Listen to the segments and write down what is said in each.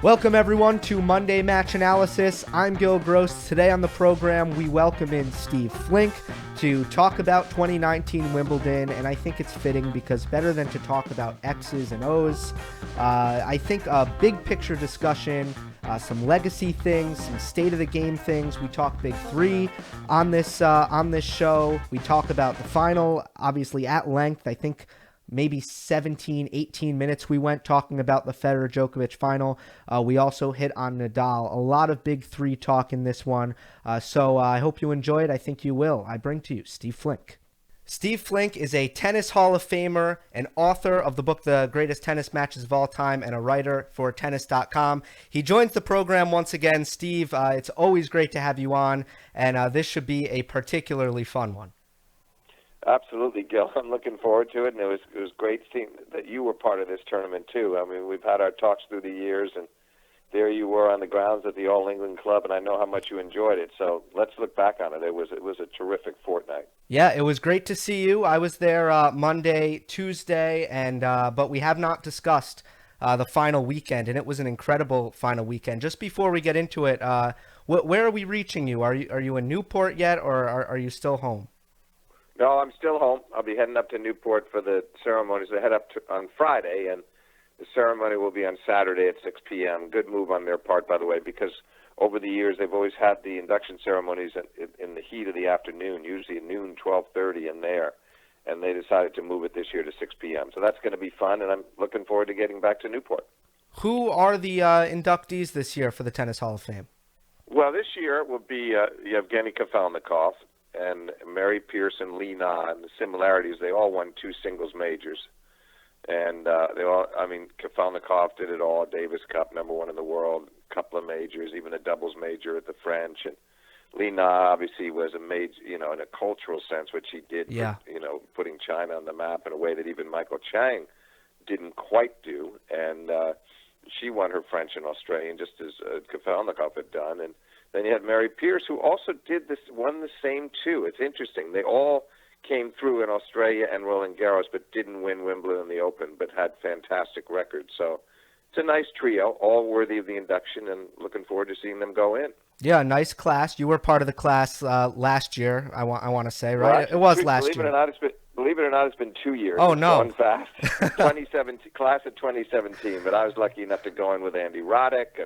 Welcome everyone to Monday Match Analysis. I'm Gill. Today on the program, we welcome in Steve Flink to talk about 2019 Wimbledon, and I think it's fitting because better than to talk about X's and O's, I think a big picture discussion, some legacy things, some state of the game things. We talk Big Three on this show. We talk about the final, obviously at length. I think maybe 17, 18 minutes we went talking about the Federer-Djokovic final. We also hit on Nadal. A lot of Big Three talk in this one. So I hope you enjoy it. I think you will. I bring to you Steve Flink. Steve Flink is a tennis Hall of Famer, an author of the book The Greatest Tennis Matches of All Time, and a writer for tennis.com. He joins the program once again. Steve, it's always great to have you on, and this should be a particularly fun one. Absolutely, Gil. I'm looking forward to it, and it was great seeing that you were part of this tournament too. I mean, we've had our talks through the years, and there you were on the grounds at the All England Club, and I know how much you enjoyed it. So let's look back on it. It was a terrific fortnight. Yeah, it was great to see you. I was there Monday, Tuesday, and but we have not discussed the final weekend, and it was an incredible final weekend. Just before we get into it, where are we reaching you? Are you in Newport yet, or are you still home? No, I'm still home. I'll be heading up to Newport for the ceremonies. I head up on Friday, and the ceremony will be on Saturday at 6 p.m. Good move on their part, by the way, because over the years they've always had the induction ceremonies in the heat of the afternoon, usually at noon, 12:30 in there, and they decided to move it this year to 6 p.m. So that's going to be fun, and I'm looking forward to getting back to Newport. Who are the inductees this year for the Tennis Hall of Fame? Well, this year will be Yevgeny Kafelnikov and Mary Pierce and Li Na. And the similarities, they all won 2 singles majors. And Kafelnikov did it all, Davis Cup, #1 in the world, couple of majors, even a doubles major at the French. And Li Na obviously was a major, in a cultural sense, which he did, yeah. Putting China on the map in a way that even Michael Chang didn't quite do. And she won her French and Australian, just as Kafelnikov had done. And then you had Mary Pierce, who also won the same 2. It's interesting. They all came through in Australia and Roland Garros, but didn't win Wimbledon in the Open, but had fantastic records. So it's a nice trio, all worthy of the induction, and looking forward to seeing them go in. Yeah, nice class. You were part of the class last year, I want to say, right? It was last year. Believe it or not, it's been 2 years. Oh, it's no. Gone fast. 2017, class of 2017, but I was lucky enough to go in with Andy Roddick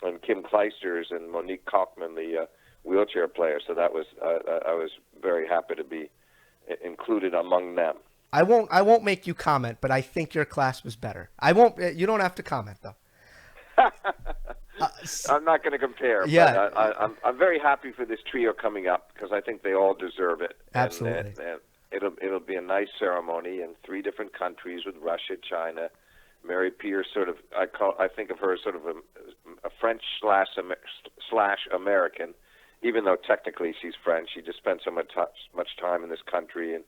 and Kim Kleisters and Monique Kaufman, the wheelchair player. So that was I was very happy to be included among them. I won't make you comment, but I think your class was better. I won't. You don't have to comment though. I'm not going to compare. Yeah, but I'm very happy for this trio coming up because I think they all deserve it. Absolutely. And it'll be a nice ceremony in 3 different countries with Russia, China. Mary Pierce, I think of her as sort of a French slash American, even though technically she's French. She just spent so much time in this country.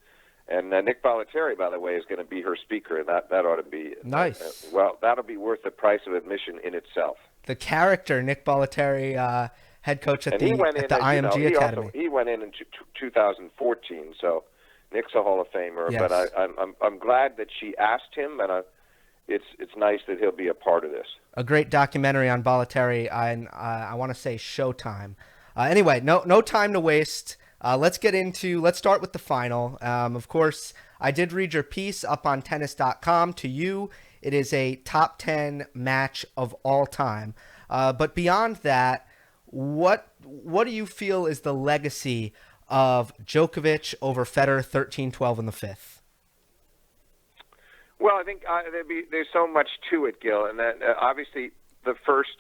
And Nick Bollettieri, by the way, is going to be her speaker, and that ought to be nice. That'll be worth the price of admission in itself. The character, Nick Bollettieri, head coach at the IMG Academy. He went in 2014, so Nick's a Hall of Famer. Yes. But I'm glad that she asked him, and it's nice that he'll be a part of this. A great documentary on Bollettieri, and I want to say Showtime. Anyway, no time to waste. Let's start with the final. Of course, I did read your piece up on tennis.com. To you, it is a top 10 match of all time. But beyond that, what do you feel is the legacy of Djokovic over Federer 13-12 in the 5th? Well, I think there's so much to it, Gil, and that obviously the first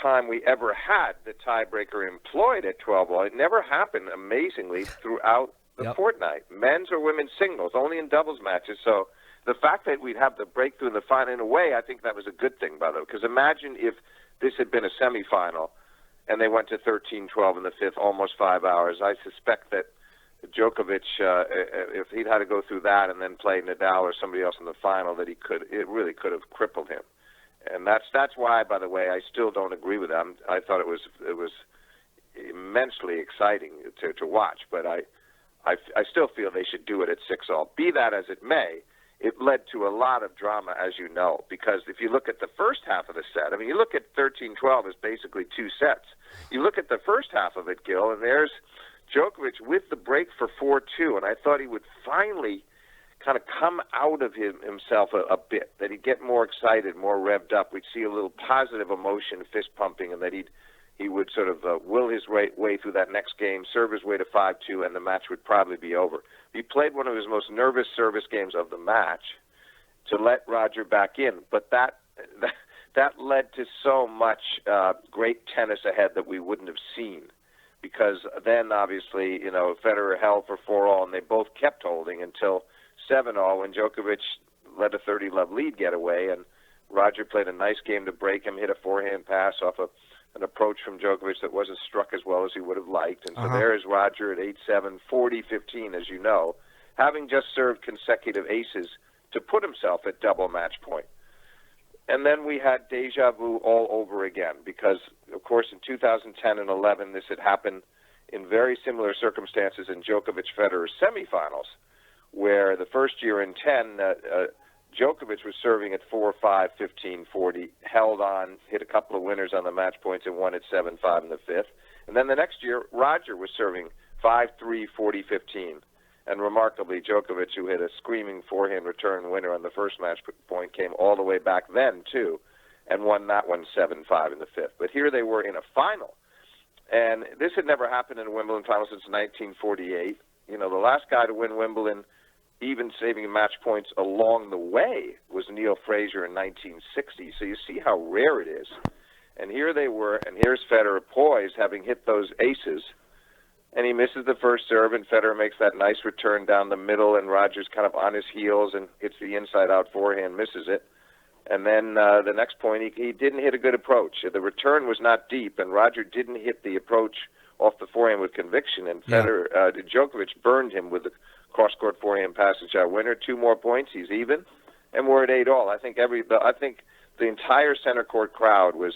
time we ever had the tiebreaker employed at 12-all. It never happened, amazingly, throughout the fortnight. Men's or women's singles, only in doubles matches. So the fact that we'd have the breakthrough in the final, in a way, I think that was a good thing, by the way, because imagine if this had been a semifinal and they went to 13-12 in the 5th, almost 5 hours. I suspect that Djokovic, if he'd had to go through that and then play Nadal or somebody else in the final, it really could have crippled him. And that's why, by the way, I still don't agree with them. I thought it was immensely exciting to watch, but I still feel they should do it at 6-all. Be that as it may, it led to a lot of drama, as you know, because if you look at the first half of the set, I mean, you look at 13-12 as basically two sets. You look at the first half of it, Gill, and there's Djokovic with the break for 4-2, and I thought he would finally kind of come out of himself a bit, that he'd get more excited, more revved up. We'd see a little positive emotion, fist pumping, and that he would sort of will his way through that next game, serve his way to 5-2, and the match would probably be over. He played one of his most nervous service games of the match to let Roger back in, but that led to so much great tennis ahead that we wouldn't have seen, because then obviously, Federer held for 4-all, and they both kept holding until 7-all when Djokovic let a 30-love lead get away, and Roger played a nice game to break him, hit a forehand pass off an approach from Djokovic that wasn't struck as well as he would have liked. And so there is Roger at 8-7, 40-15, as you know, having just served consecutive aces to put himself at double match point. And then we had deja vu all over again because, of course, in 2010 and 11, this had happened in very similar circumstances in Djokovic-Federer semifinals, where the first year in 10, Djokovic was serving at 4-5, 15, 40, held on, hit a couple of winners on the match points, and won at 7-5 in the fifth. And then the next year, Roger was serving 5-3, 40, 15. And remarkably, Djokovic, who hit a screaming forehand return winner on the first match point, came all the way back then, too, and won that one 7-5 in the fifth. But here they were in a final. And this had never happened in a Wimbledon final since 1948. The last guy to win Wimbledon, even saving match points along the way, was Neil Frazier in 1960. So you see how rare it is. And here they were, and here's Federer poised, having hit those aces, and he misses the first serve, and Federer makes that nice return down the middle, and Roger's kind of on his heels and hits the inside-out forehand, misses it. And then the next point, he didn't hit a good approach. The return was not deep, and Roger didn't hit the approach off the forehand with conviction, and Djokovic burned him with the cross-court forehand passage out winner. 2 more points, he's even, and we're at 8-all. I think the entire center court crowd was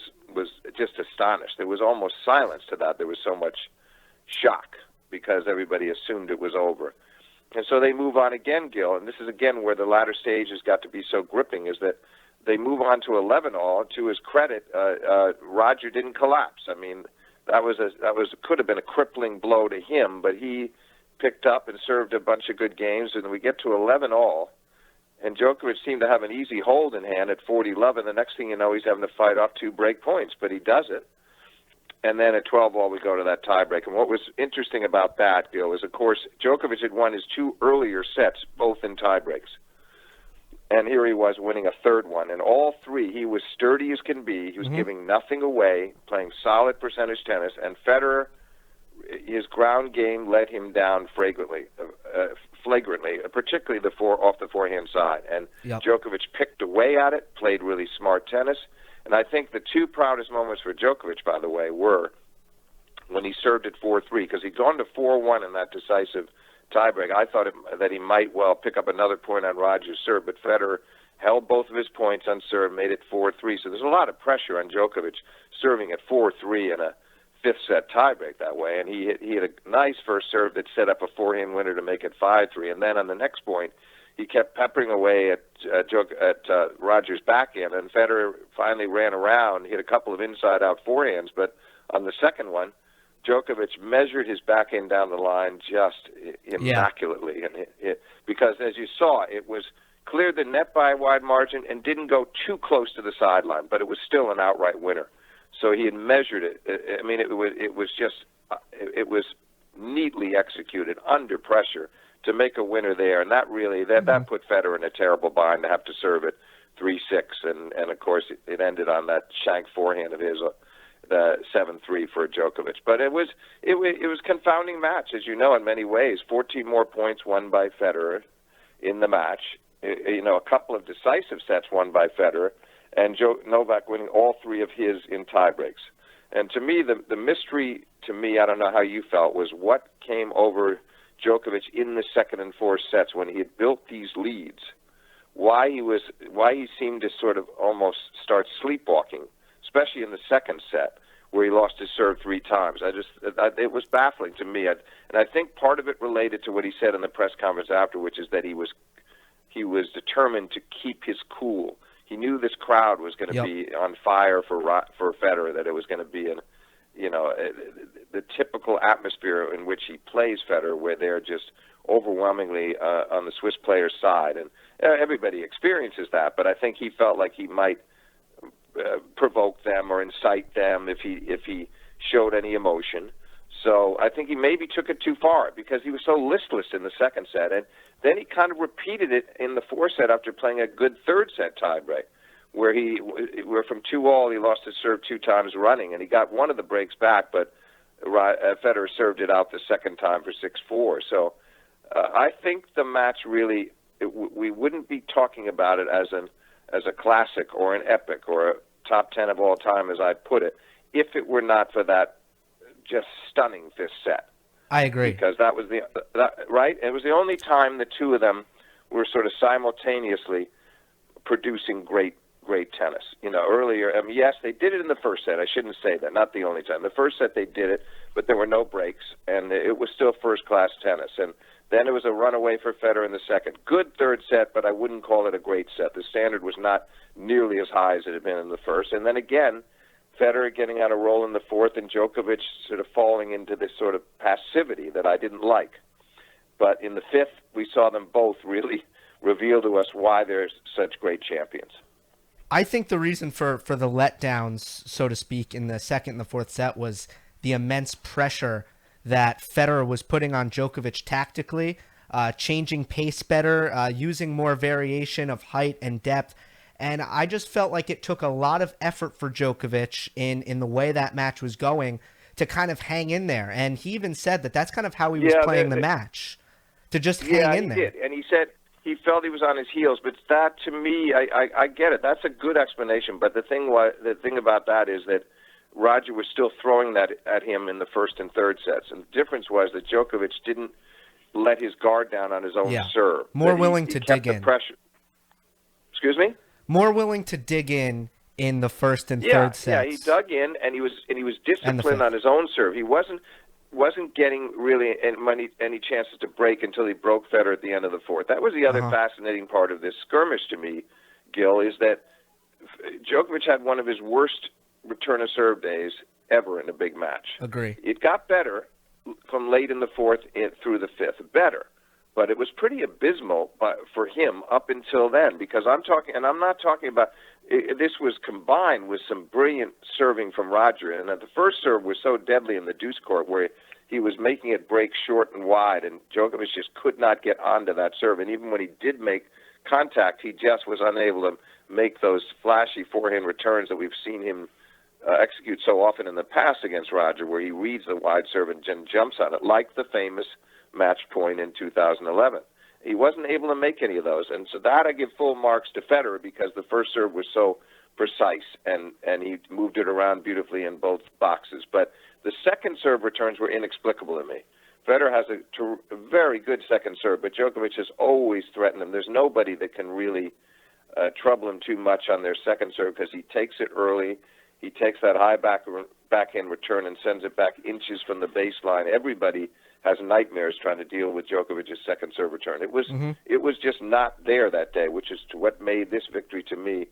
just astonished. There was almost silence to that. There was so much shock because everybody assumed it was over. And so they move on again, Gill, and this is again where the latter stages got to be so gripping, is that they move on to 11-all. To his credit, Roger didn't collapse. I mean, that could have been a crippling blow to him, but he picked up and served a bunch of good games, and we get to 11-all, and Djokovic seemed to have an easy hold in hand at 40-love, and the next thing you know, he's having to fight off 2 break points, but he does it. And then at 12-all, we go to that tiebreak. And what was interesting about that, Gill, is, of course, Djokovic had won his 2 earlier sets, both in tiebreaks. And here he was winning a third one. And all 3, he was sturdy as can be. He was giving nothing away, playing solid percentage tennis. And Federer, his ground game let him down flagrantly, particularly off the forehand side. And Djokovic picked away at it, played really smart tennis. And I think the 2 proudest moments for Djokovic, by the way, were when he served at 4-3, because he'd gone to 4-1 in that decisive tiebreak. I thought that he might well pick up another point on Roger's serve, but Federer held both of his points on serve, made it 4-3. So there's a lot of pressure on Djokovic serving at 4-3 in a fifth-set tiebreak that way. And he hit a nice first serve that set up a forehand winner to make it 5-3. And then on the next point, he kept peppering away at Roger's backhand, and Federer finally ran around, hit a couple of inside-out forehands, but on the second one, Djokovic measured his backhand down the line just immaculately, and because, as you saw, it was cleared the net by a wide margin and didn't go too close to the sideline, but it was still an outright winner. So he had measured it. I mean, it was neatly executed under pressure to make a winner there, and that put Federer in a terrible bind to have to serve it 3-6, and of course it ended on that shank forehand of his, the 7-3 for Djokovic. But it was confounding match, as you know, in many ways. 14 more points won by Federer in the match. A couple of decisive sets won by Federer, and Novak winning all 3 of his in tiebreaks. And to me, the mystery to me, I don't know how you felt, was what came over Djokovic in the second and fourth sets when he had built these leads. Why he seemed to sort of almost start sleepwalking, especially in the second set where he lost his serve 3 times. It was baffling to me, and I think part of it related to what he said in the press conference after, which is that he he was determined to keep his cool. He knew this crowd was going to be on fire for Federer, that it was going to be the typical atmosphere in which he plays Federer, where they're just overwhelmingly on the Swiss player's side, and everybody experiences that. But I think he felt like he might provoke them or incite them if he showed any emotion. So I think he maybe took it too far because he was so listless in the second set, and then he kind of repeated it in the fourth set after playing a good third set tiebreak, where from 2-all he lost his serve 2 times running, and he got one of the breaks back, but Federer served it out the second time for 6-4. So I think the match really, we wouldn't be talking about it as a classic or an epic or a top 10 of all time, as I put it, if it were not for that just stunning fifth set. I agree. Because that was right? It was the only time the two of them were sort of simultaneously producing great tennis. Earlier, yes, they did it in the first set. I shouldn't say that. Not the only time. The first set they did it, but there were no breaks, and it was still first-class tennis. And then it was a runaway for Federer in the second. Good third set, but I wouldn't call it a great set. The standard was not nearly as high as it had been in the first. And then again, Federer getting on a roll in the fourth, and Djokovic sort of falling into this sort of passivity that I didn't like. But in the fifth, we saw them both really reveal to us why they're such great champions. I think the reason for the letdowns, so to speak, in the second and the fourth set was the immense pressure that Federer was putting on Djokovic tactically, changing pace better, using more variation of height and depth. And I just felt like it took a lot of effort for Djokovic in the way that match was going to kind of hang in there. And he even said that that's kind of how he was playing the match, to just hang in there. Yeah, he did. And he said he felt he was on his heels. But that, to me, I get it. That's a good explanation. But the thing about that is that Roger was still throwing that at him in the first and third sets. And the difference was that Djokovic didn't let his guard down on his own serve. More willing to dig in. Pressure. Excuse me? More willing to dig in the first and third sets. Yeah, he dug in, and he was disciplined on his own serve. He wasn't getting really any chances to break until he broke Federer at the end of the fourth. That was the other fascinating part of this skirmish to me, Gill, is that Djokovic had one of his worst return of serve days ever in a big match. Agree. It got better from late in the fourth through the fifth. Better. But it was pretty abysmal for him up until then, because I'm not talking about, this was combined with some brilliant serving from Roger, and the first serve was so deadly in the deuce court where he was making it break short and wide, and Djokovic just could not get onto that serve, and even when he did make contact, he just was unable to make those flashy forehand returns that we've seen him execute so often in the past against Roger, where he reads the wide serve and jumps on it, like the famous match point in 2011. He wasn't able to make any of those, and so that I give full marks to Federer, because the first serve was so precise, and he moved it around beautifully in both boxes. But the second serve returns were inexplicable to me. Federer has a very good second serve, but Djokovic has always threatened him. There's nobody that can really trouble him too much on their second serve, because he takes it early. He takes that high backhand return and sends it back inches from the baseline. Everybody has nightmares trying to deal with Djokovic's second serve return. It was just not there that day, which is what made this victory to me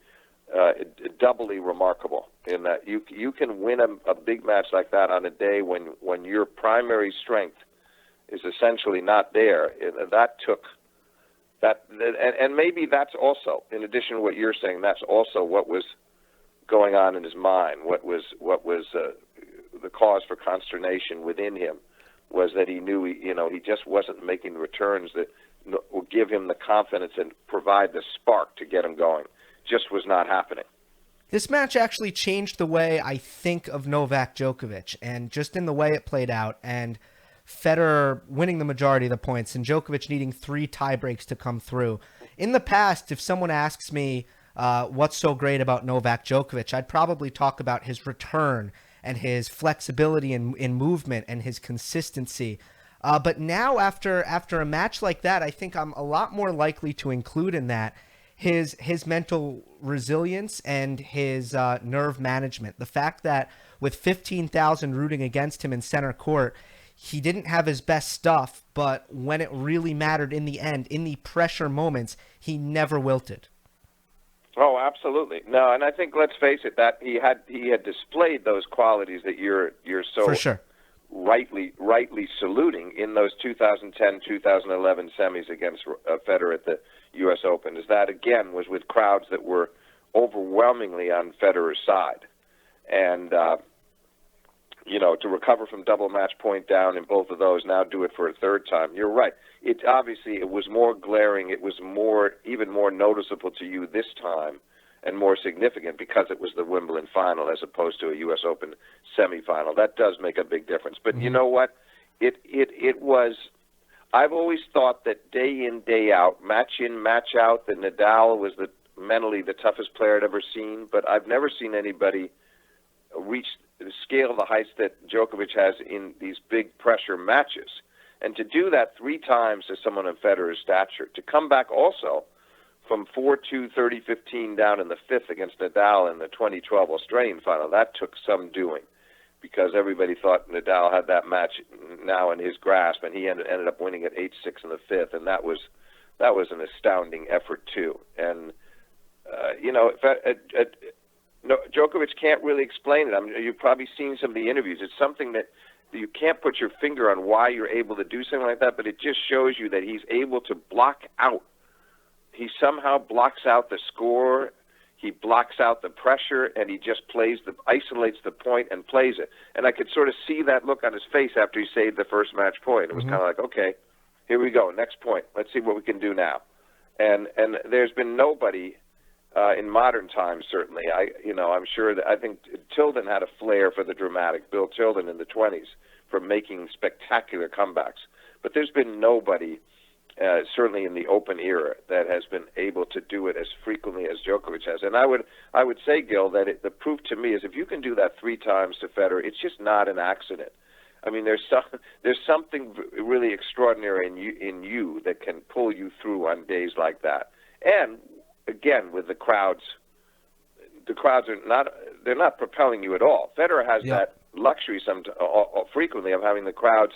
doubly remarkable. In that you can win a big match like that on a day when your primary strength is essentially not there. That took that, and maybe that's also, in addition to what you're saying, that's also what was going on in his mind. What was the cause for consternation within him was that he knew he just wasn't making the returns that would give him the confidence and provide the spark to get him going. Just was not happening. This match actually changed the way I think of Novak Djokovic, and just in the way it played out, and Federer winning the majority of the points and Djokovic needing 3 tiebreaks to come through. In the past, if someone asks me what's so great about Novak Djokovic, I'd probably talk about his return and his flexibility in movement and his consistency. But now, after a match like that, I think I'm a lot more likely to include in that his mental resilience and his nerve management. The fact that with 15,000 rooting against him in center court, he didn't have his best stuff, but when it really mattered in the end, in the pressure moments, he never wilted. Oh, absolutely. No, and I think, let's face it, that he had displayed those qualities that you're so For sure. rightly saluting in those 2010, 2011 semis against Federer at the U.S. Open. Is that, again, was with crowds that were overwhelmingly on Federer's side. And, to recover from double match point down in both of those, now do it for a third time. You're right. It was more glaring. It was even more noticeable to you this time and more significant because it was the Wimbledon final as opposed to a U.S. Open semifinal. That does make a big difference. But you know what? It was. I've always thought that day in, day out, match in, match out, that Nadal was mentally the toughest player I'd ever seen. But I've never seen anybody reach the scale of the heights that Djokovic has in these big pressure matches. And to do that 3 times to someone of Federer's stature, to come back also from 4-2, 30-15 down in the 5th against Nadal in the 2012 Australian final, that took some doing because everybody thought Nadal had that match now in his grasp, and he ended up winning at 8-6 in the 5th, and that was an astounding effort too. And no, Djokovic can't really explain it. You've probably seen some of the interviews. It's something that you can't put your finger on why you're able to do something like that, but it just shows you that he's able to block out. He somehow blocks out the score, he blocks out the pressure, and he just isolates the point and plays it. And I could sort of see that look on his face after he saved the first match point. It was kind of like, okay, here we go, next point. Let's see what we can do now. And there's been nobody in modern times, certainly. I'm sure that I think Tilden had a flair for the dramatic. Bill Tilden in the 20s for making spectacular comebacks. But there's been nobody, certainly in the Open era, that has been able to do it as frequently as Djokovic has. And I would say, Gill, that the proof to me is if you can do that 3 times to Federer, it's just not an accident. I mean, there's something really extraordinary in you that can pull you through on days like that. And again, with the crowds they're not propelling you at all. Federer has that luxury frequently of having the crowds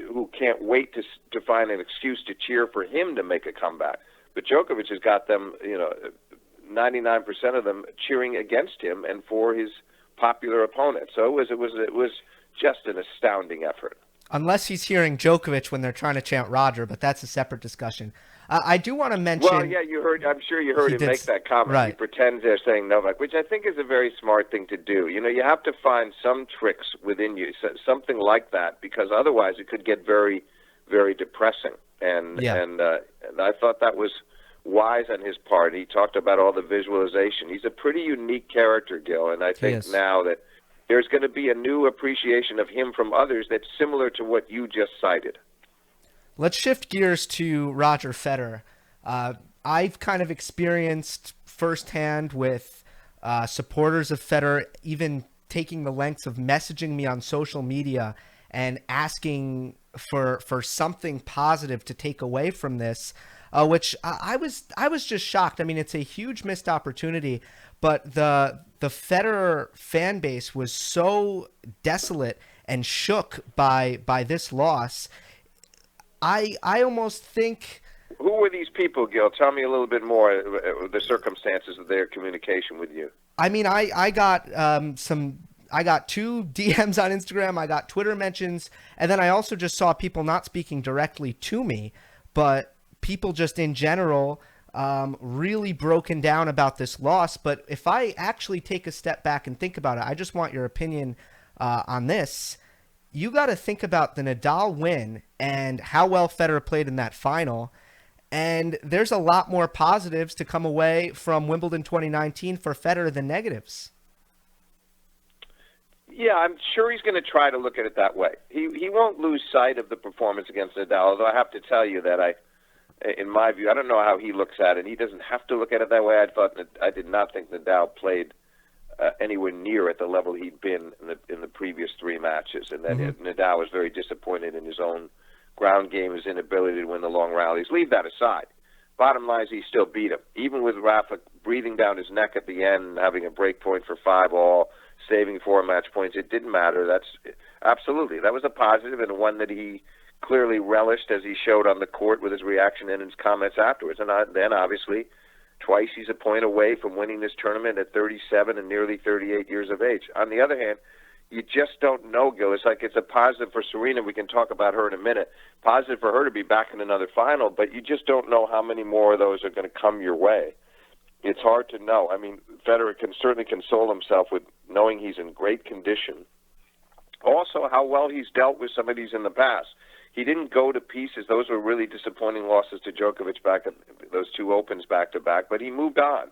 who can't wait to find an excuse to cheer for him to make a comeback. But Djokovic has got them, 99% of them cheering against him and for his popular opponent. So it was just an astounding effort. Unless he's hearing Djokovic when they're trying to chant Roger, but that's a separate discussion. I do want to mention... Well, yeah, I'm sure you heard him make that comment. Right. He pretends they're saying Novak, which I think is a very smart thing to do. You have to find some tricks within you, something like that, because otherwise it could get very, very depressing. And I thought that was wise on his part. He talked about all the visualization. He's a pretty unique character, Gill, and I think now that there's going to be a new appreciation of him from others that's similar to what you just cited. Let's shift gears to Roger Federer. I've kind of experienced firsthand with supporters of Federer even taking the lengths of messaging me on social media and asking for something positive to take away from this, which I was just shocked. I mean, it's a huge missed opportunity, but the Federer fan base was so desolate and shook by this loss. I almost think... Who were these people, Gill? Tell me a little bit more the circumstances of their communication with you. I mean, I got I got 2 DMs on Instagram, I got Twitter mentions, and then I also just saw people not speaking directly to me, but people just in general really broken down about this loss. But if I actually take a step back and think about it, I just want your opinion on this. You got to think about the Nadal win and how well Federer played in that final. And there's a lot more positives to come away from Wimbledon 2019 for Federer than negatives. Yeah, I'm sure he's going to try to look at it that way. He won't lose sight of the performance against Nadal, although I have to tell you that in my view, I don't know how he looks at it. He doesn't have to look at it that way. I did not think Nadal played anywhere near at the level he'd been in the previous 3 matches, and then Nadal was very disappointed in his own ground game, his inability to win the long rallies. Leave that aside. Bottom line is he still beat him, even with Rafa breathing down his neck at the end, having a break point for 5-all, saving 4 match points. It didn't matter. That's absolutely, that was a positive, and one that he clearly relished, as he showed on the court with his reaction and his comments afterwards. And then, obviously, twice he's a point away from winning this tournament at 37 and nearly 38 years of age. On the other hand, you just don't know, Gil. It's like it's a positive for Serena. We can talk about her in a minute. Positive for her to be back in another final, but you just don't know how many more of those are going to come your way. It's hard to know. I mean, Federer can certainly console himself with knowing he's in great condition. Also, how well he's dealt with some of these in the past. He didn't go to pieces. Those were really disappointing losses to Djokovic back at those 2 Opens back-to-back, but he moved on.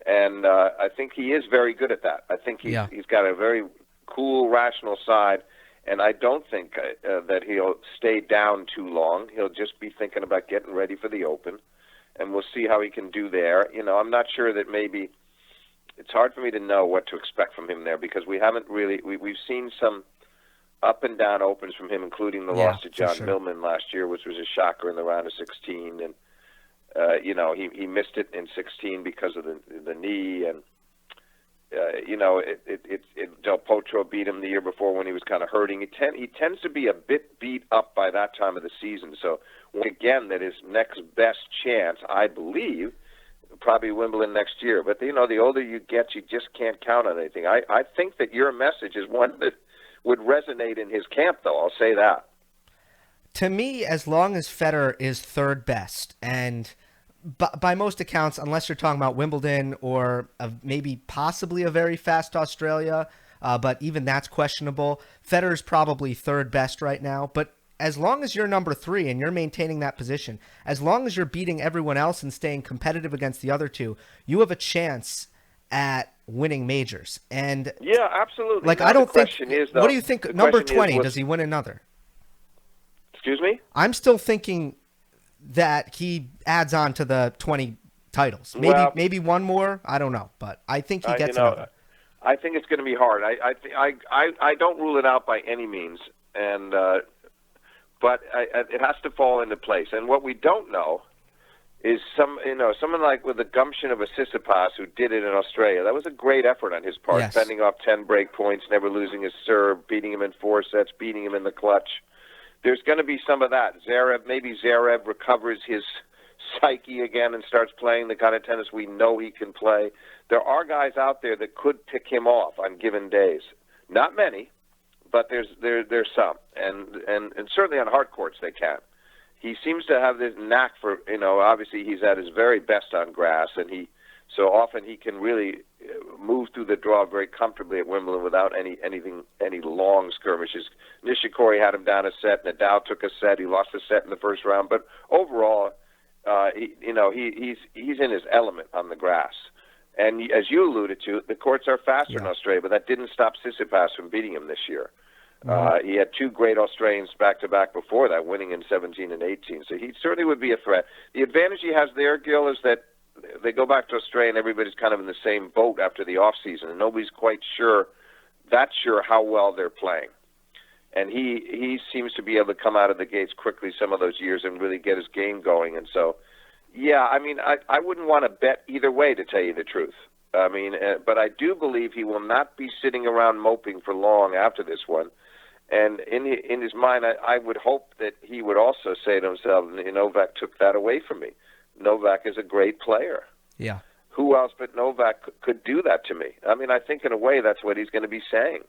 And I think he is very good at that. I think he's got a very cool, rational side, and I don't think that he'll stay down too long. He'll just be thinking about getting ready for the Open, and we'll see how he can do there. You know, I'm not sure that maybe it's hard for me to know what to expect from him there, because we haven't really we've seen some up and down Opens from him, including the loss to John Millman last year, which was a shocker in the round of 16. And, you know, he missed it in 16 because of the knee. And, you know, Del Potro beat him the year before when he was kind of hurting. He tends to be a bit beat up by that time of the season. So, again, that his next best chance, I believe, probably Wimbledon next year. But, you know, the older you get, you just can't count on anything. I think that your message is one that would resonate in his camp, though. I'll say that. To me, as long as Federer is third best, and by most accounts, unless you're talking about Wimbledon or maybe possibly a very fast Australia, but even that's questionable, Federer's probably third best right now. But as long as you're number 3 and you're maintaining that position, as long as you're beating everyone else and staying competitive against the other two, you have a chance at winning majors. And yeah, absolutely. Like, now, I don't think. Is, though, what do you think? Number 20, does he win another? Excuse me? I'm still thinking that he adds on to the 20 titles. Maybe one more. I don't know, but I think he gets another. I think it's going to be hard. I don't rule it out by any means, and but it has to fall into place. And what we don't know is someone like with the gumption of a Tsitsipas who did it in Australia. That was a great effort on his part, fending off 10 break points, never losing his serve, beating him in 4 sets, beating him in the clutch. There's going to be some of that. Maybe Zverev recovers his psyche again and starts playing the kind of tennis we know he can play. There are guys out there that could pick him off on given days. Not many, but there's some, and certainly on hard courts they can. He seems to have this knack for, obviously he's at his very best on grass, and so often he can really move through the draw very comfortably at Wimbledon without any long skirmishes. Nishikori had him down a set. Nadal took a set. He lost a set in the first round, but overall, he's in his element on the grass. And as you alluded to, the courts are faster in Australia, but that didn't stop Tsitsipas from beating him this year. He had 2 great Australians back-to-back before that, winning in 17 and 18. So he certainly would be a threat. The advantage he has there, Gill, is that they go back to Australia and everybody's kind of in the same boat after the off-season, and nobody's quite sure how well they're playing. And he seems to be able to come out of the gates quickly some of those years and really get his game going. And so, yeah, I mean, I wouldn't want to bet either way, to tell you the truth. I mean, but I do believe he will not be sitting around moping for long after this one. And in his mind, I would hope that he would also say to himself, Novak took that away from me. Novak is a great player. Yeah. Who else but Novak could do that to me? I mean, I think in a way that's what he's going to be saying.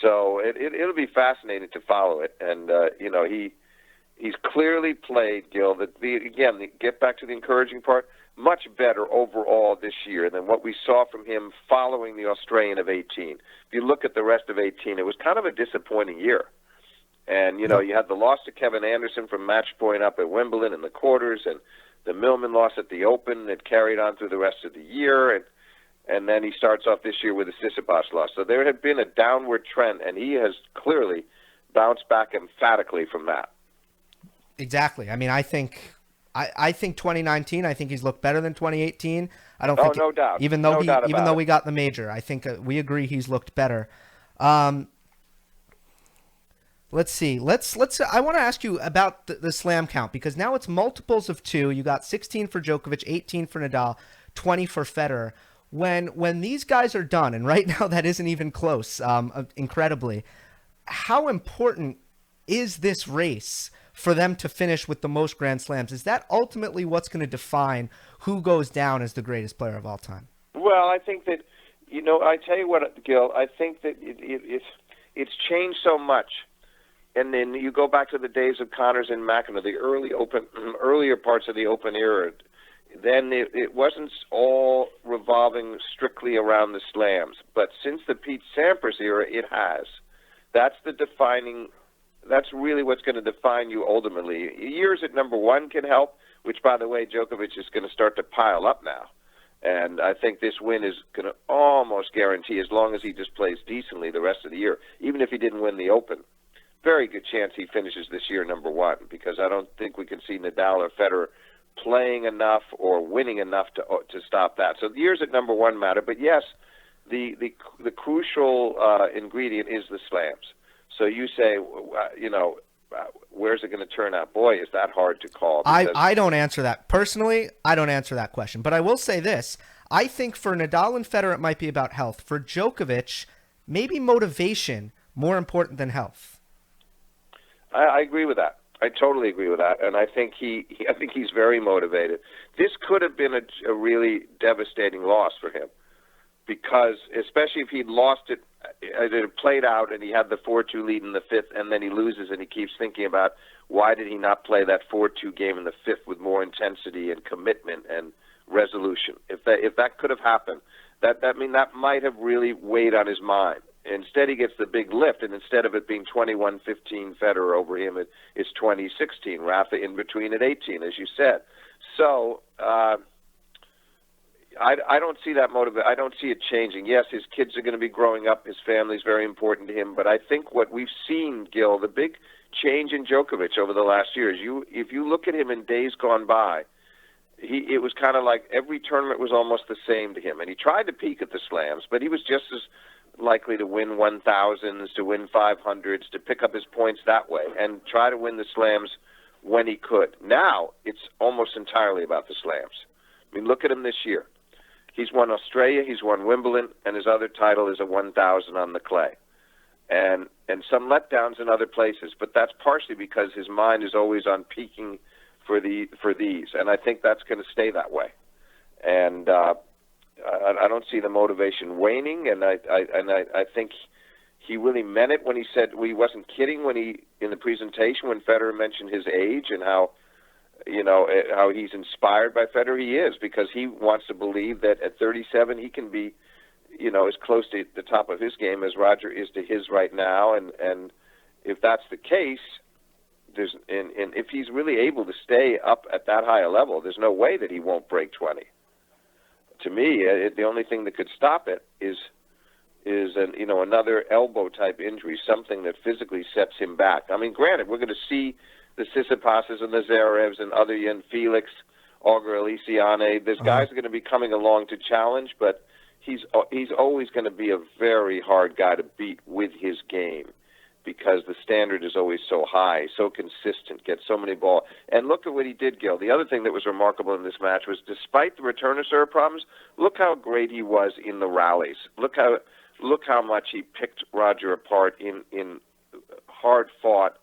So it'll be fascinating to follow it. And, he's clearly played, Gil, get back to the encouraging part, much better overall this year than what we saw from him following the Australian of 18. If you look at the rest of 18, it was kind of a disappointing year. And, you had the loss to Kevin Anderson from match point up at Wimbledon in the quarters, and the Millman loss at the Open that carried on through the rest of the year. And then he starts off this year with a Tsitsipas loss. So there had been a downward trend, and he has clearly bounced back emphatically from that. Exactly. I mean, I think 2019, I think he's looked better than 2018. I don't think no doubt. Even though we got the major, I think we agree he's looked better. Let's see. I want to ask you about the slam count, because now it's multiples of 2. You got 16 for Djokovic, 18 for Nadal, 20 for Federer. when these guys are done, and right now that isn't even close, incredibly, how important is this race for them to finish with the most Grand Slams? Is that ultimately what's going to define who goes down as the greatest player of all time? Well, I think that, I tell you what, Gill, I think that it's changed so much. And then you go back to the days of Connors and McEnroe, the earlier parts of the Open era. Then it wasn't all revolving strictly around the slams. But since the Pete Sampras era, it has. That's really what's going to define you ultimately. Years at number one can help, which, by the way, Djokovic is going to start to pile up now. And I think this win is going to almost guarantee, as long as he just plays decently the rest of the year, even if he didn't win the Open, very good chance he finishes this year number one, because I don't think we can see Nadal or Federer playing enough or winning enough to stop that. So the years at number one matter, but yes, the crucial ingredient is the slams. So you say, where's it going to turn out? Boy, is that hard to call. I don't answer that. Personally, I don't answer that question. But I will say this. I think for Nadal and Federer, it might be about health. For Djokovic, maybe motivation more important than health. I agree with that. I totally agree with that, and I think he's very motivated. This could have been a really devastating loss for him, because especially if he'd lost it, it had played out, and he had the 4-2 lead in the fifth, and then he loses, and he keeps thinking about why did he not play that 4-2 game in the fifth with more intensity and commitment and resolution. If that could have happened, that might have really weighed on his mind. Instead, he gets the big lift, and instead of it being 21-15 Federer over him, it's 20-16. Rafa in between at 18, as you said. So I don't see that I don't see it changing. Yes, his kids are going to be growing up. His family's very important to him. But I think what we've seen, Gill, the big change in Djokovic over the last year is if you look at him in days gone by, it was kind of like every tournament was almost the same to him. And he tried to peak at the slams, but he was just as likely to win 1,000s, to win 500s, to pick up his points that way, and try to win the slams when he could. Now, it's almost entirely about the slams. I mean, look at him this year. He's won Australia, he's won Wimbledon, and his other title is a 1,000 on the clay. And some letdowns in other places, but that's partially because his mind is always on peaking for these, and I think that's going to stay that way. And I don't see the motivation waning, and I think he really meant it when he said he wasn't kidding when in the presentation when Federer mentioned his age and how he's inspired by Federer. He is, because he wants to believe that at 37 he can be as close to the top of his game as Roger is to his right now, and if that's the case, and if he's really able to stay up at that high a level, there's no way that he won't break 20. To me, the only thing that could stop it is another elbow type injury, something that physically sets him back. I mean, granted, we're going to see the Tsitsipas's and the Zverevs and other Jan Felix, Auger Aliassime. There's guys that are going to be coming along to challenge, but he's always going to be a very hard guy to beat with his game, because the standard is always so high, so consistent, gets so many balls. And look at what he did, Gill. The other thing that was remarkable in this match was, despite the return to serve problems, look how great he was in the rallies. Look how much he picked Roger apart in hard-fought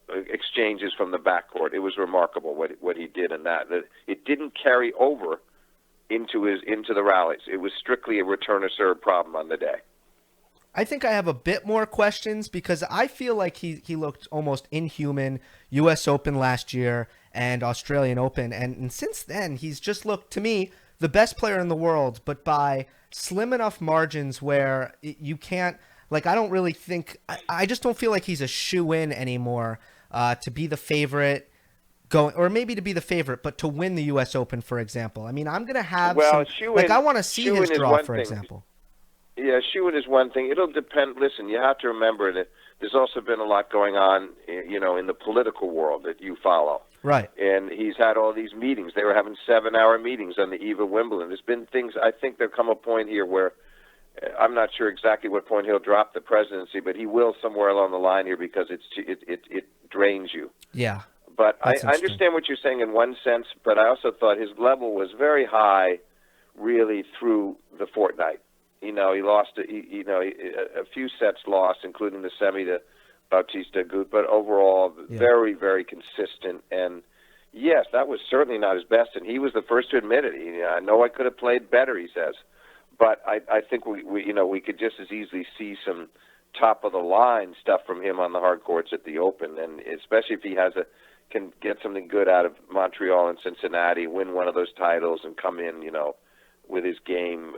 exchanges from the backcourt. It was remarkable what he did in that. It didn't carry over into the rallies. It was strictly a return to serve problem on the day. I think I have a bit more questions, because I feel like he looked almost inhuman U.S. Open last year and Australian Open. And since then, he's just looked, to me, the best player in the world, but by slim enough margins where you can't, like, I don't really think, I just don't feel like he's a shoe-in anymore to be the favorite, or maybe to be the favorite, but to win the U.S. Open, for example. I mean, I'm going to have I want to see his draw, for example. Yeah, shoe-in is one thing. It'll depend. Listen, you have to remember that there's also been a lot going on, in the political world that you follow. Right. And he's had all these meetings. They were having 7-hour meetings on the eve of Wimbledon. There's been things. I think there'll come a point here where I'm not sure exactly what point he'll drop the presidency, but he will somewhere along the line here, because it drains you. Yeah. But I understand what you're saying in one sense, but I also thought his level was very high really through the fortnight. He lost a few sets lost, including the semi to Bautista Agut, but overall very, very consistent. And yes, that was certainly not his best, and he was the first to admit it. I know I could have played better, he says, but I think we could just as easily see some top of the line stuff from him on the hard courts at the Open, and especially if he can get something good out of Montreal and Cincinnati, win one of those titles, and come in, with his game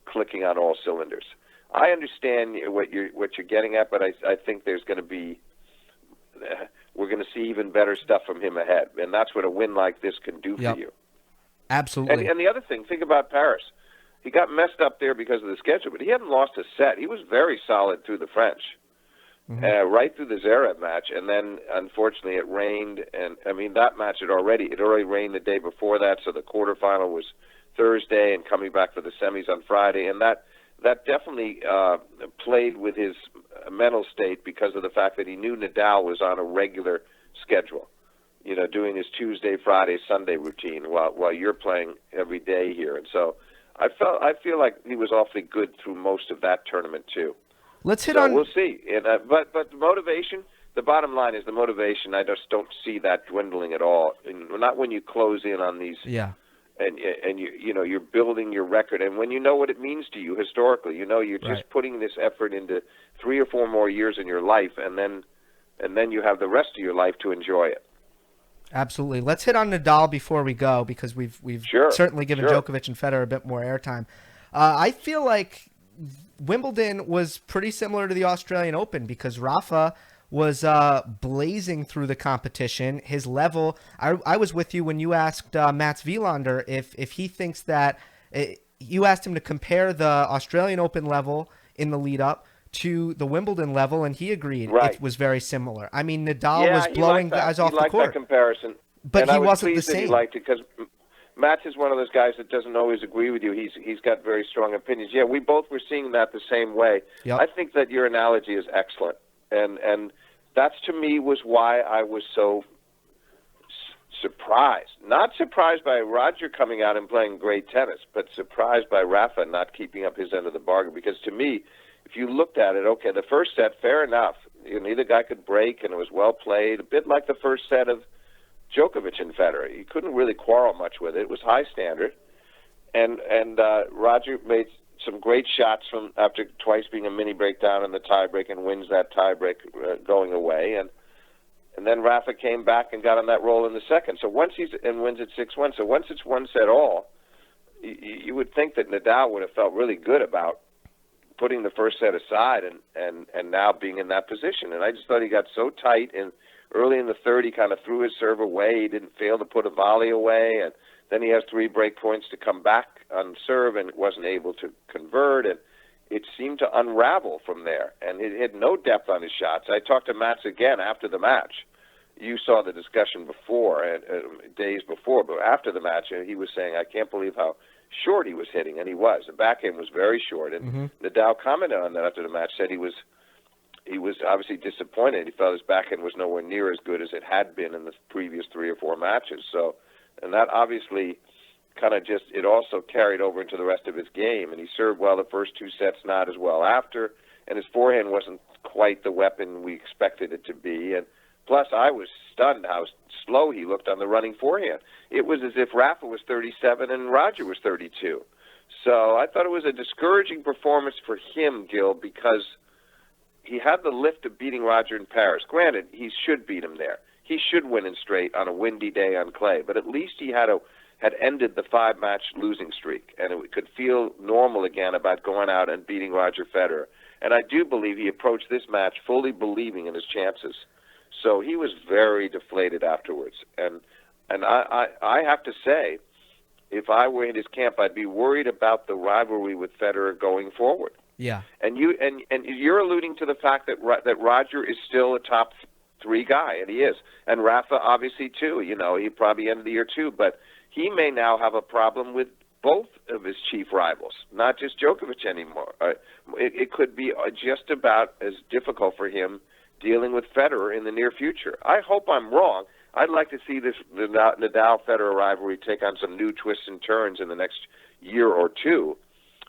clicking on all cylinders. I understand what you're getting at, but I think there's going to be we're going to see even better stuff from him ahead, and that's what a win like this can do for you. Absolutely. And the other thing, think about Paris. He got messed up there because of the schedule, but he hadn't lost a set. He was very solid through the French, right through the Zverev match, and then unfortunately it rained. And I mean that match it already rained the day before that, so the quarterfinal was Thursday, and coming back for the semis on Friday, and that definitely played with his mental state because of the fact that he knew Nadal was on a regular schedule, doing his Tuesday, Friday, Sunday routine while you're playing every day here, and so. I feel like he was awfully good through most of that tournament too. Let's hit on. We'll see. And, but the motivation. The bottom line is the motivation. I just don't see that dwindling at all. And not when you close in on these. Yeah. And you're building your record, and when you know what it means to you historically, you're just putting this effort into 3 or 4 more years in your life, and then you have the rest of your life to enjoy it. Absolutely. Let's hit on Nadal before we go, because we've certainly given Djokovic and Federer a bit more airtime. I feel like Wimbledon was pretty similar to the Australian Open because Rafa was blazing through the competition. His level, I was with you when you asked Mats Wilander if he thinks that you asked him to compare the Australian Open level in the lead up to the Wimbledon level, and he agreed it was very similar. I mean, Nadal was blowing guys off the court. He liked that comparison. But and he I was wasn't the pleased that same. He liked it because Mats is one of those guys that doesn't always agree with you. He's got very strong opinions. Yeah, we both were seeing that the same way. Yep. I think that your analogy is excellent, and that's to me was why I was so surprised. Not surprised by Roger coming out and playing great tennis, but surprised by Rafa not keeping up his end of the bargain. Because to me, if you looked at it, okay, the first set, fair enough. Neither guy could break, and it was well played. A bit like the first set of Djokovic and Federer. You couldn't really quarrel much with it. It was high standard. And Roger made some great shots from after twice being a mini breakdown in the tiebreak and wins that tiebreak going away. And then Rafa came back and got on that roll in the second. So once wins it 6-1. So once it's 1-set all, you would think that Nadal would have felt really good about putting the first set aside and now being in that position. And I just thought he got so tight, and early in the third he kind of threw his serve away. He didn't fail to put a volley away, and then he has 3 break points to come back on serve and wasn't able to convert, and it seemed to unravel from there. And it had no depth on his shots. I talked to Mats again after the match. You saw the discussion before, days before, but after the match, he was saying, I can't believe how short he was hitting, and he was. The backhand was very short, and Nadal commented on that after the match, said he was obviously disappointed. He felt his backhand was nowhere near as good as it had been in the previous 3 or 4 matches. So, and that obviously kind of it also carried over into the rest of his game, and he served well the first 2 sets, not as well after, and his forehand wasn't quite the weapon we expected it to be, and plus I was stunned how slow he looked on the running forehand. It was as if Rafa was 37 and Roger was 32. So I thought it was a discouraging performance for him, Gill, because he had the lift of beating Roger in Paris. Granted, he should beat him there. He should win in straight on a windy day on clay, but at least he had ended the 5-match losing streak, and it could feel normal again about going out and beating Roger Federer. And I do believe he approached this match fully believing in his chances. So he was very deflated afterwards. And I have to say, if I were in his camp, I'd be worried about the rivalry with Federer going forward. Yeah. And you're alluding to the fact that Roger is still a top 3 guy, and he is. And Rafa, obviously, too. He probably ended the year, too. But he may now have a problem with both of his chief rivals, not just Djokovic anymore. It could be just about as difficult for him dealing with Federer in the near future. I hope I'm wrong. I'd like to see this Nadal-Federer rivalry take on some new twists and turns in the next year or two,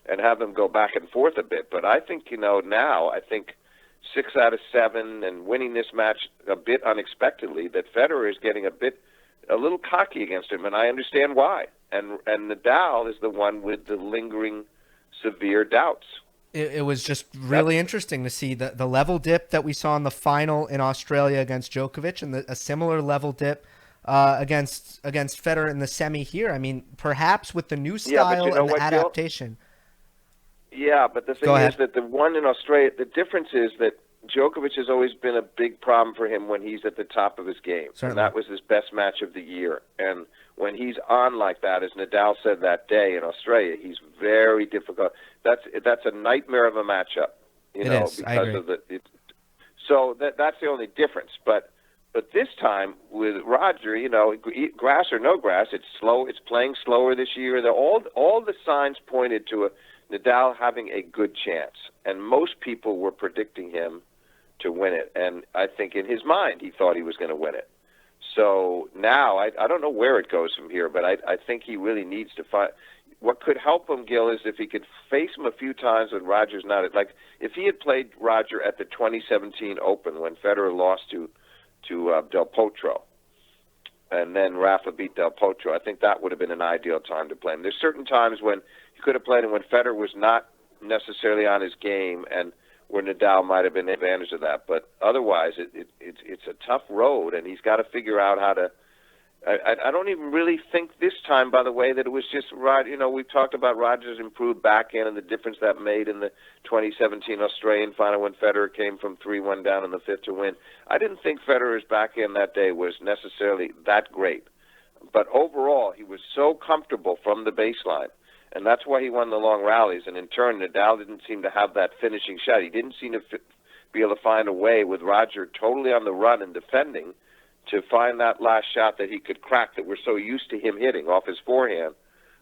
and have them go back and forth a bit. But I think now I think 6 out of 7 and winning this match a bit unexpectedly, that Federer is getting a little cocky against him, and I understand why. And Nadal is the one with the lingering severe doubts. It was just really interesting to see the level dip that we saw in the final in Australia against Djokovic, and a similar level dip against Federer in the semi here. I mean, perhaps with the new style and the adaptation. Yeah, but the thing is that the one in Australia, the difference is that Djokovic has always been a big problem for him when he's at the top of his game. Certainly. And that was his best match of the year. And when he's on like that, as Nadal said that day in Australia, he's very difficult. That's a nightmare of a matchup, because of so that's the only difference. But this time with Roger, grass or no grass, it's slow. It's playing slower this year. All the signs pointed to Nadal having a good chance, and most people were predicting him to win it. And I think in his mind he thought he was going to win it. So now I don't know where it goes from here, but I think he really needs to find. What could help him, Gill, is if he could face him a few times when Roger's not. Like if he had played Roger at the 2017 Open when Federer lost to Del Potro, and then Rafa beat Del Potro, I think that would have been an ideal time to play him. There's certain times when he could have played him when Federer was not necessarily on his game, and where Nadal might have been advantage of that. But otherwise, it's a tough road, and he's got to figure out how to. I don't even really think this time, by the way, that it was just we've talked about Roger's improved backhand and the difference that made in the 2017 Australian final when Federer came from 3-1 down in the fifth to win. I didn't think Federer's backhand that day was necessarily that great, but overall he was so comfortable from the baseline, and that's why he won the long rallies. And in turn, Nadal didn't seem to have that finishing shot. He didn't seem to be able to find a way with Roger totally on the run and defending to find that last shot that he could crack that we're so used to him hitting off his forehand,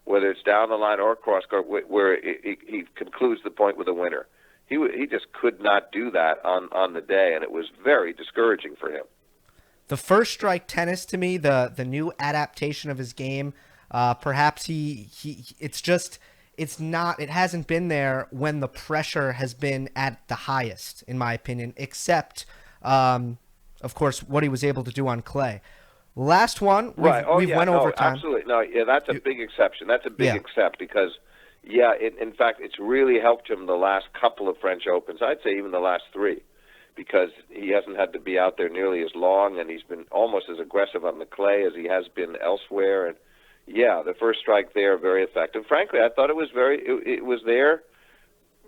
whether it's down the line or cross court, where he concludes the point with a winner. He just could not do that on the day, and it was very discouraging for him. The first strike tennis, to me, the new adaptation of his game, perhaps it hasn't been there when the pressure has been at the highest, in my opinion, except of course, what he was able to do on clay. Last one, we've went over time. Absolutely. No, yeah, that's a big exception. That's a big except because, in fact, it's really helped him the last couple of French Opens. I'd say even the last 3, because he hasn't had to be out there nearly as long, and he's been almost as aggressive on the clay as he has been elsewhere. And the first strike there, very effective. Frankly, I thought it was there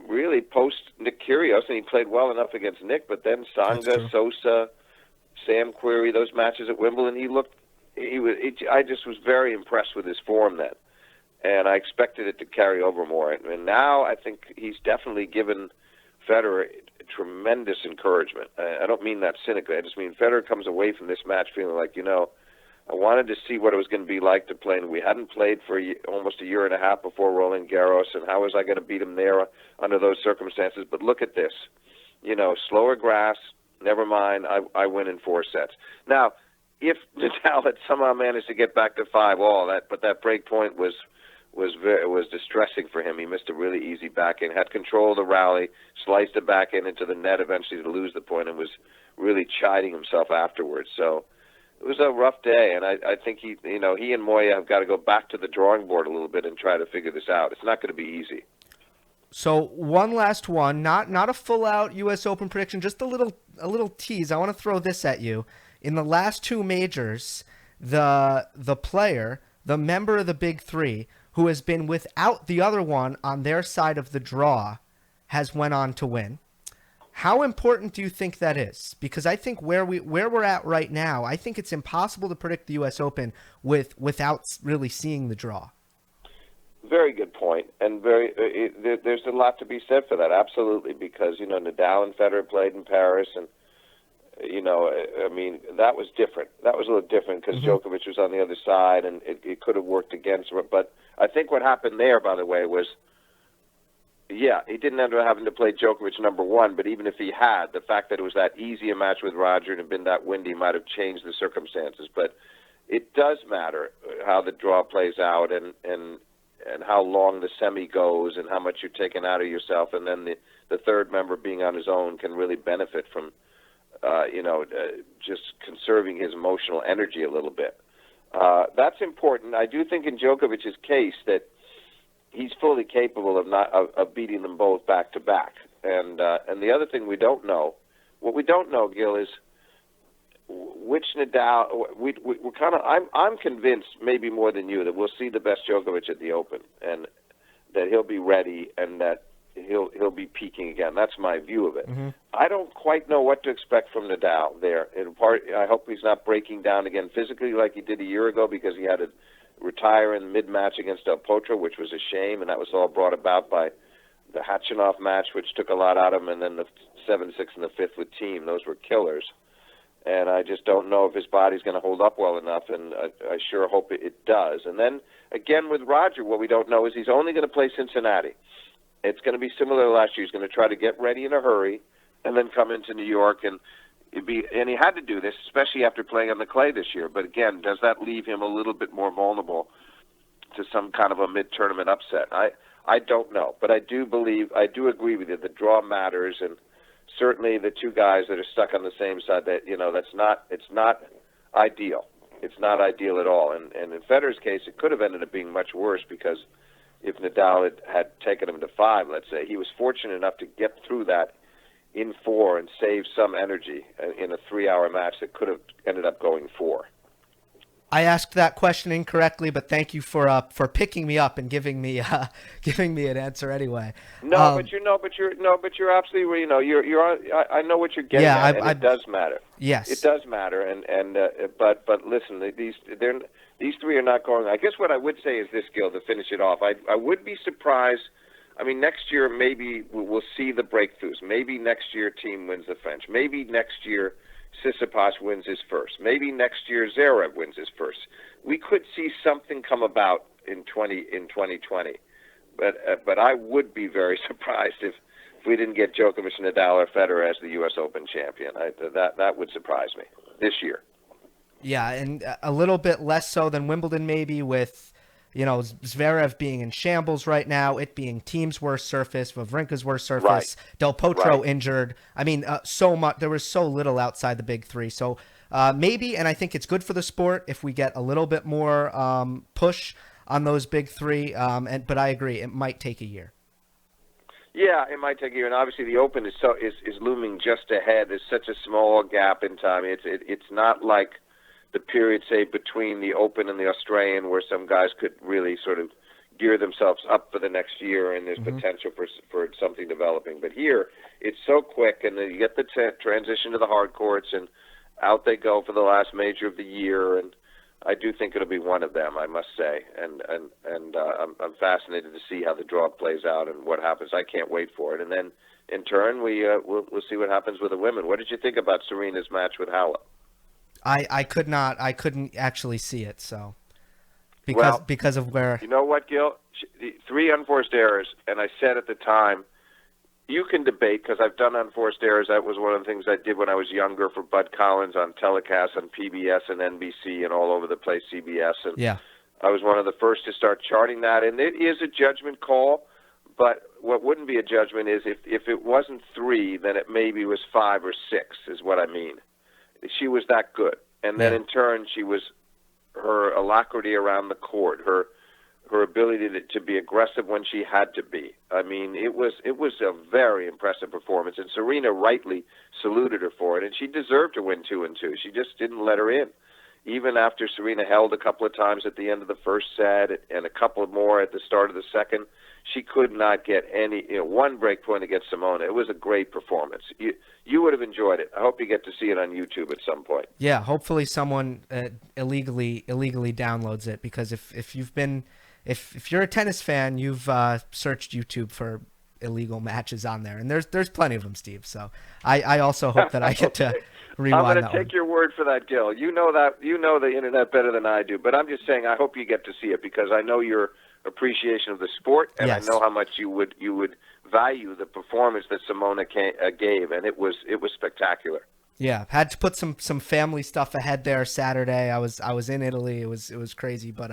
really post Nick Kyrgios, and he played well enough against Nick, but then Tsonga, Sosa, Sam Querrey, those matches at Wimbledon, I just was very impressed with his form then, and I expected it to carry over more. And now I think he's definitely given Federer tremendous encouragement. I don't mean that cynically. I just mean Federer comes away from this match feeling like, I wanted to see what it was going to be like to play, and we hadn't played for almost a year and a half before Roland Garros, and how was I going to beat him there under those circumstances? But look at this, slower grass. Never mind, I win in 4 sets. Now, if Nadal had somehow managed to get back to 5-all, but that break point was distressing for him. He missed a really easy backhand, had control of the rally, sliced the backhand into the net eventually to lose the point, and was really chiding himself afterwards. So it was a rough day, and I think he and Moya have got to go back to the drawing board a little bit and try to figure this out. It's not going to be easy. So one last one, not a full-out U.S. Open prediction, just a little tease. I want to throw this at you. In the last 2 majors, the player, the member of the Big Three, who has been without the other one on their side of the draw, has went on to win. How important do you think that is? Because I think where we're at right now, I think it's impossible to predict the U.S. Open without really seeing the draw. Very good point, and there's a lot to be said for that, absolutely, because, Nadal and Federer played in Paris, and, that was different. That was a little different because Djokovic was on the other side, and it could have worked against him. But I think what happened there, by the way, was Yeah, he didn't end up having to play Djokovic number one, but even if he had, the fact that it was that easy a match with Roger and had been that windy might have changed the circumstances. But it does matter how the draw plays out and how long the semi goes and how much you're taking out of yourself. And then the third member being on his own can really benefit from, just conserving his emotional energy a little bit. That's important. I do think in Djokovic's case that he's fully capable of beating them both back to back. And the other thing we don't know, what we don't know, Gill, is which Nadal. We're kind of. I'm convinced, maybe more than you, that we'll see the best Djokovic at the Open, and that he'll be ready, and that he'll be peaking again. That's my view of it. Mm-hmm. I don't quite know what to expect from Nadal there. In part, I hope he's not breaking down again physically like he did a year ago, because he had to retire in mid-match against Del Potro, which was a shame, and that was all brought about by the Khachanov match, which took a lot out of him, and then the 7-6 and the 5th with Team. Those were killers. And I just don't know if his body's going to hold up well enough, and I sure hope it does. And then, again, with Roger, what we don't know is he's only going to play Cincinnati. It's going to be similar to last year. He's going to try to get ready in a hurry and then come into New York, and he had to do this, especially after playing on the clay this year. But again, does that leave him a little bit more vulnerable to some kind of a mid-tournament upset? I don't know, but I do agree with you. The draw matters, and certainly the two guys that are stuck on the same side, that it's not ideal. It's not ideal at all. And in Federer's case, it could have ended up being much worse, because if Nadal had taken him to 5, let's say, he was fortunate enough to get through that in 4 and save some energy in a 3-hour match that could have ended up going 4. I asked that question incorrectly, but thank you for picking me up and giving me an answer anyway. But you're absolutely, I know what you're getting at, and it does matter. Yes, it does matter, but listen, these three are not going. I guess what I would say is this, Gill, to finish it off. I would be surprised. I mean, next year maybe we'll see the breakthroughs. Maybe next year Team wins the French. Maybe next year Tsitsipas wins his first. Maybe next year Zverev wins his first. We could see something come about in 2020. But I would be very surprised if we didn't get Djokovic, Nadal, or Federer as the U.S. Open champion. That would surprise me this year. Yeah, and a little bit less so than Wimbledon, maybe, with Zverev being in shambles right now, it being Team's worst surface, Wawrinka's worst surface, right. Del Potro injured. I mean, so much. There was so little outside the big three. So maybe, and I think it's good for the sport if we get a little bit more push on those big three. But I agree, it might take a year. Yeah, it might take a year, and obviously the Open is looming just ahead. There's such a small gap in time. It's not like the period, say, between the Open and the Australian, where some guys could really sort of gear themselves up for the next year, and there's potential for something developing. But here, it's so quick, and then you get the transition to the hard courts, and out they go for the last major of the year. And I do think it'll be one of them, I must say. And I'm fascinated to see how the draw plays out and what happens. I can't wait for it. And then, in turn, we'll see what happens with the women. What did you think about Serena's match with Halep? I couldn't actually see it, so because of where. You know what, Gill? 3 unforced errors, and I said at the time, you can debate, because I've done unforced errors. That was one of the things I did when I was younger for Bud Collins on telecast on PBS and NBC and all over the place, CBS. And yeah. I was one of the first to start charting that, and it is a judgment call. But what wouldn't be a judgment is if it wasn't 3, then it maybe was 5 or 6, is what I mean. She was that good. And then in turn, her alacrity around the court, her ability to be aggressive when she had to be. I mean, it was a very impressive performance, and Serena rightly saluted her for it, and she deserved to win 2-2. She just didn't let her in. Even after Serena held a couple of times at the end of the first set and a couple more at the start of the second, she could not get one break point against Simona. It was a great performance. You would have enjoyed it. I hope you get to see it on YouTube at some point. Yeah, hopefully someone illegally downloads it, because if you're a tennis fan, you've searched YouTube for illegal matches on there, and there's plenty of them, Steve. So I also hope that I get to rewind. I'm going to take your word for that, Gill. You know the internet better than I do, but I'm just saying I hope you get to see it, because I know your appreciation of the sport, and yes. I know how much you would value the performance that Simona gave, and it was spectacular. Yeah, had to put some family stuff ahead there Saturday. I was in Italy. It was crazy, but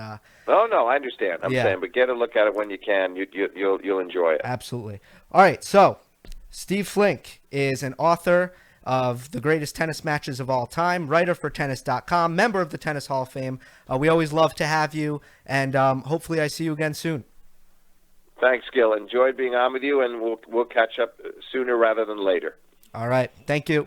Oh no, I understand. I'm saying, but get a look at it when you can. You'll enjoy it. Absolutely. All right, so Steve Flink is an author of The Greatest Tennis Matches of All Time, writer for Tennis.com, member of the Tennis Hall of Fame. We always love to have you, and hopefully I see you again soon. Thanks, Gill. Enjoyed being on with you, and we'll catch up sooner rather than later. All right. Thank you.